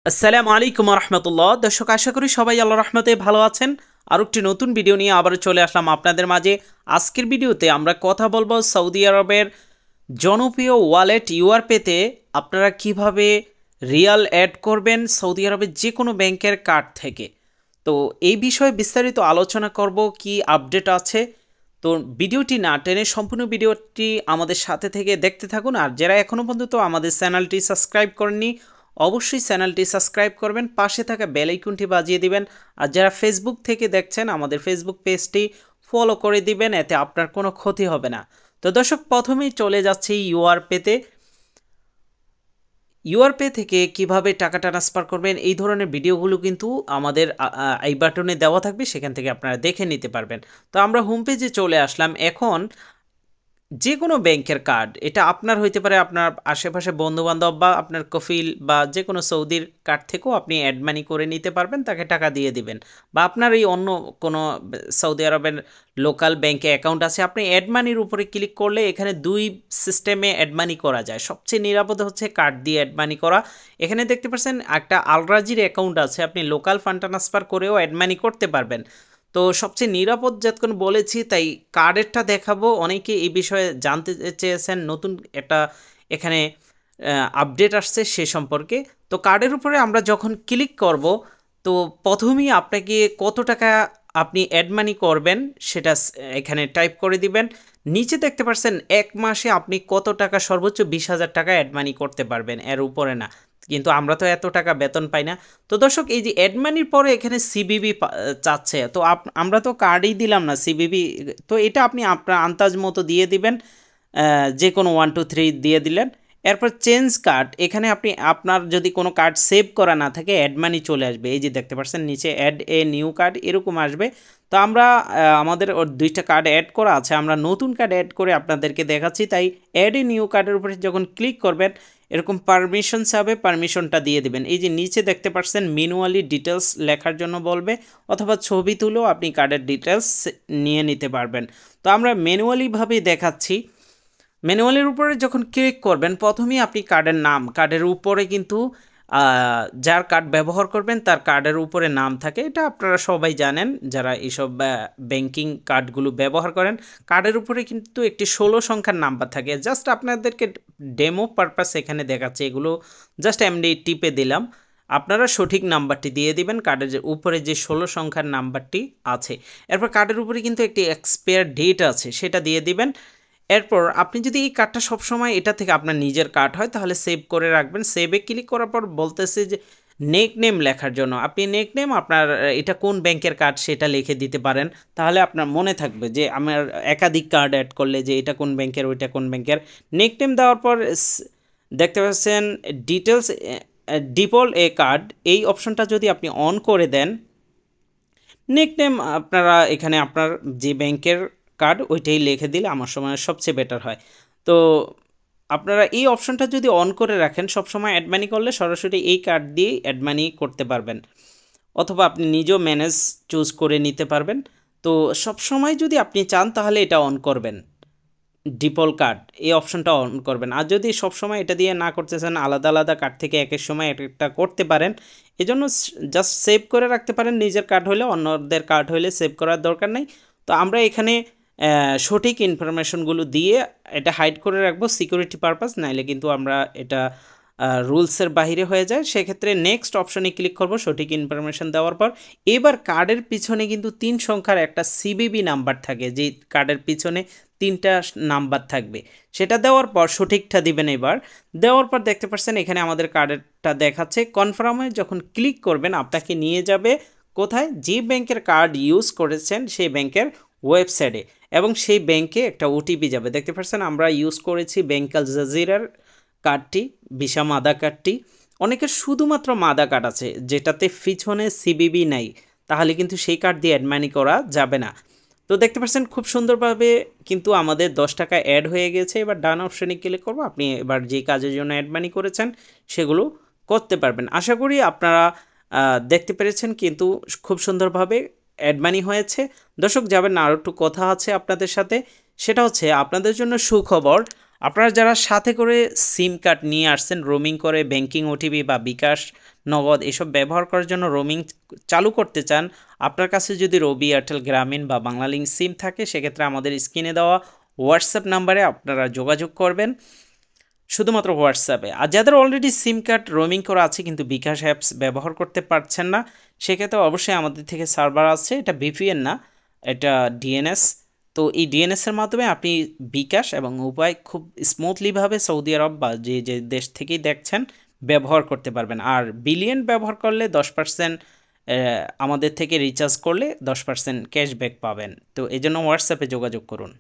আসসালামু আলাইকুম রহমতুল্লাহ। দর্শক, আশা করি সবাই আল্লাহ রহমতে ভালো আছেন। আর একটি নতুন ভিডিও নিয়ে আবার চলে আসলাম আপনাদের মাঝে। আজকের ভিডিওতে আমরা কথা বলবো সৌদি আরবের জনপ্রিয় ওয়ালেট ইউআরপেতে আপনারা কিভাবে রিয়াল অ্যাড করবেন সৌদি আরবের যে কোনো ব্যাংকের কার্ড থেকে। তো এই বিষয়ে বিস্তারিত আলোচনা করব, কি আপডেট আছে। তো ভিডিওটি না টেনে সম্পূর্ণ ভিডিওটি আমাদের সাথে থেকে দেখতে থাকুন। আর যারা এখনও পর্যন্ত আমাদের চ্যানেলটি সাবস্ক্রাইব করেননি, অবশ্যই চ্যানেলটি সাবস্ক্রাইব করবেন, পাশে থাকা বেল আইকনটি বাজিয়ে দিবেন। আর যারা ফেসবুক থেকে দেখছেন, আমাদের ফেসবুক পেজটি ফলো করে দিবেন, এতে আপনার কোনো ক্ষতি হবে না। তো দর্শক, প্রথমেই চলে যাচ্ছি ইউআরপেতে। ইউআরপে থেকে কিভাবে টাকা ট্রান্সফার করবেন এই ধরনের ভিডিওগুলো কিন্তু আমাদের এই বাটনে দেওয়া থাকবে, সেখান থেকে আপনারা দেখে নিতে পারবেন। তো আমরা হোম পেজে চলে আসলাম। এখন যে কোনো ব্যাংকের কার্ড, এটা আপনার হইতে পারে, আপনার আশেপাশে বন্ধুবান্ধব বা আপনার কফিল বা যে কোনো সৌদির কার্ড থেকেও আপনি অ্যাড মানি করে নিতে পারবেন, তাকে টাকা দিয়ে দিবেন। বা আপনার এই অন্য কোনো সৌদি আরবের লোকাল ব্যাংকে অ্যাকাউন্ট আছে, আপনি অ্যাড মানির উপরে ক্লিক করলে এখানে দুই সিস্টেমে অ্যাড মানি করা যায়। সবচেয়ে নিরাপদ হচ্ছে কার্ড দিয়ে অ্যাড মানি করা। এখানে দেখতে পাচ্ছেন একটা আলরাজির অ্যাকাউন্ট আছে, আপনি লোকাল ফান্ড ট্রান্সফার করেও অ্যাড মানি করতে পারবেন। তো সবচেয়ে নিরাপদ যতক্ষণ বলেছি, তাই কার্ডেরটা দেখাবো। অনেকে এই বিষয়ে জানতে চেয়েছেন, নতুন একটা এখানে আপডেট আসছে সে সম্পর্কে। তো কার্ডের উপরে আমরা যখন ক্লিক করব, তো প্রথমেই আপনাকে কত টাকা আপনি অ্যাড মানি করবেন সেটা এখানে টাইপ করে দিবেন। নিচে দেখতে পাচ্ছেন এক মাসে আপনি কত টাকা, সর্বোচ্চ 20,000 টাকা অ্যাড মানি করতে পারবেন, এর উপরে না। কিন্তু আমরা তো এত টাকা বেতন পাই না। তো দর্শক, এই যে অ্যাড মানির পরে এখানে সিবিবি চাচ্ছে, তো আমরা তো কার্ডই দিলাম না, সিবিবি। তো এটা আপনি আপনার আন্দাজ মতো দিয়ে দিবেন, যে কোনো 1 2 3 দিয়ে দিলেন। এরপর চেঞ্জ কার্ড, এখানে আপনি আপনার যদি কোনো কার্ড সেভ করা না থাকে অ্যাড মানি চলে আসবে। এই যে দেখতে পাচ্ছেন নিচে অ্যাড এ নিউ কার্ড এরকম আসবে। তো আমরা আমাদের ওর দুইটা কার্ড অ্যাড করা আছে, আমরা নতুন কার্ড অ্যাড করে আপনাদেরকে দেখাচ্ছি। তাই অ্যাড এ নিউ কার্ডের উপরে যখন ক্লিক করবেন, এরকম পারমিশন চাবে, পারমিশনটা দিয়ে দিবেন। এই যে নিচে দেখতে পাচ্ছেন ম্যানুয়ালি ডিটেলস লেখার জন্য বলবে, অথবা ছবি তুলেও আপনি কার্ডের ডিটেলস নিয়ে নিতে পারবেন। তো আমরা ম্যানুয়ালিভাবেই দেখাচ্ছি। ম্যানুয়ালের উপরে যখন ক্লিক করবেন, প্রথমেই আপনি কার্ডের নাম, কার্ডের উপরে কিন্তু যার কার্ড ব্যবহার করবেন তার কার্ডের উপরে নাম থাকে। এটা আপনারা সবাই জানেন যারা এইসব ব্যাংকিং কার্ডগুলো ব্যবহার করেন। কার্ডের উপরে কিন্তু একটি 16 সংখ্যার নাম্বার থাকে। জাস্ট আপনাদেরকে ডেমো পারপাস এখানে দেখাচ্ছে, এগুলো জাস্ট এমনি টিপে দিলাম। আপনারা সঠিক নাম্বারটি দিয়ে দিবেন, কার্ডের উপরে যে 16 সংখ্যার নাম্বারটি আছে। এরপর কার্ডের উপরে কিন্তু একটি এক্সপায়ার ডেট আছে, সেটা দিয়ে দিবেন। এরপর আপনি যদি এই কার্ডটা সবসময় এটা থেকে আপনার নিজের কার্ড হয়, তাহলে সেভ করে রাখবেন। সেভে ক্লিক করার পর বলতেছে যে নেক নেম লেখার জন্য, আপনি নেক নেম আপনার এটা কোন ব্যাংকের কার্ড সেটা লিখে দিতে পারেন। তাহলে আপনার মনে থাকবে যে আমার একাধিক কার্ড অ্যাড করলে যে এটা কোন ব্যাংকের, ওইটা কোন ব্যাংকের। নেক নেম দেওয়ার পর দেখতে পাচ্ছেন ডিটেলস ডিফল্ট এ কার্ড, এই অপশনটা যদি আপনি অন করে দেন, নেক নেম আপনারা এখানে আপনার যে ব্যাংকের কার্ড ওইটাই লিখে দিলে আমার সময় সবচেয়ে বেটার হয়। তো আপনারা এই অপশনটা যদি অন করে রাখেন, সবসময় অ্যাড মানি করলে সরাসরি এই কার্ড দিয়েই অ্যাড মানি করতে পারবেন, অথবা আপনি নিজেও ম্যানেজ চুজ করে নিতে পারবেন। তো সবসময় যদি আপনি চান তাহলে এটা অন করবেন, ডিফল্ট কার্ড এই অপশনটা অন করবেন। আর যদি সবসময় এটা দিয়ে না করতে চান, আলাদা আলাদা কার্ড থেকে এক এক সময় এক একটা করতে পারেন। এজন্য জাস্ট সেভ করে রাখতে পারেন, নিজের কার্ড হলে, অন্যদের কার্ড হলে সেভ করার দরকার নেই। তো আমরা এখানে সঠিক ইনফরমেশনগুলো দিয়ে এটা হাইড করে রাখবো সিকিউরিটি পারপাস, নাইলে কিন্তু আমরা এটা রুলসের বাহিরে হয়ে যায়। সেক্ষেত্রে নেক্সট অপশনে ক্লিক করব সঠিক ইনফরমেশন দেওয়ার পর। এবার কার্ডের পিছনে কিন্তু 3 সংখ্যার একটা সিবিবি নাম্বার থাকে, যে কার্ডের পিছনে 3টা নাম্বার থাকবে, সেটা দেওয়ার পর সঠিকটা দিবেন। এবার দেওয়ার পর দেখতে পাচ্ছেন এখানে আমাদের কার্ডেরটা দেখাচ্ছে। কনফার্মে যখন ক্লিক করবেন, আপনাকে নিয়ে যাবে কোথায়, যে ব্যাংকের কার্ড ইউজ করেছেন সেই ব্যাংকের ওয়েবসাইটে, এবং সেই ব্যাংকে একটা ওটিপি যাবে। দেখতে পাচ্ছেন আমরা ইউজ করেছি ব্যাংক আল জাজিরার কার্ডটি, ভিসা মাদা কার্ডটি। অনেকের শুধুমাত্র মাদা কার্ড আছে যেটাতে পিছনে সিবিবি নাই, তাহলে কিন্তু সেই কার্ড দিয়ে অ্যাড মানি করা যাবে না। তো দেখতে পাচ্ছেন খুব সুন্দরভাবে কিন্তু আমাদের 10 টাকা অ্যাড হয়ে গেছে। এবার ডান অপশানে ক্লিক করবো, আপনি এবার যে কাজের জন্য অ্যাড মানি করেছেন সেগুলো করতে পারবেন। আশা করি আপনারা দেখতে পেরেছেন, কিন্তু খুব সুন্দরভাবে অ্যাড মানি হয়েছে। দর্শক, যাবেন না, আরও একটু কথা আছে আপনাদের সাথে। সেটা হচ্ছে আপনাদের জন্য সুখবর। আপনারা যারা সাথে করে সিম কার্ড নিয়ে আসছেন রোমিং করে ব্যাংকিং ওটিপি বা বিকাশ নগদ এসব ব্যবহার করার জন্য রোমিং চালু করতে চান, আপনার কাছে যদি রবি, এয়ারটেল, গ্রামীণ বা বাংলালিংক সিম থাকে সেক্ষেত্রে আমাদের স্ক্রিনে দেওয়া হোয়াটসঅ্যাপ নাম্বারে আপনারা যোগাযোগ করবেন, শুধুমাত্র হোয়াটসঅ্যাপে। আর যাদের অলরেডি সিম কার্ড রোমিং করা আছে কিন্তু বিকাশ অ্যাপস ব্যবহার করতে পারছেন না, সেক্ষেত্রে অবশ্যই আমাদের থেকে সার্ভার আছে, এটা ভিপিএন না, এটা ডিএনএস। তো এই ডিএনএসের মাধ্যমে আপনি বিকাশ এবং উপায় খুব স্মুথলিভাবে সৌদি আরব বা যে যে দেশ থেকেই দেখছেন ব্যবহার করতে পারবেন। আর বিলিয়ন ব্যবহার করলে 10% আমাদের থেকে রিচার্জ করলে 10% ক্যাশব্যাক পাবেন। তো এই জন্য হোয়াটসঅ্যাপে যোগাযোগ করুন।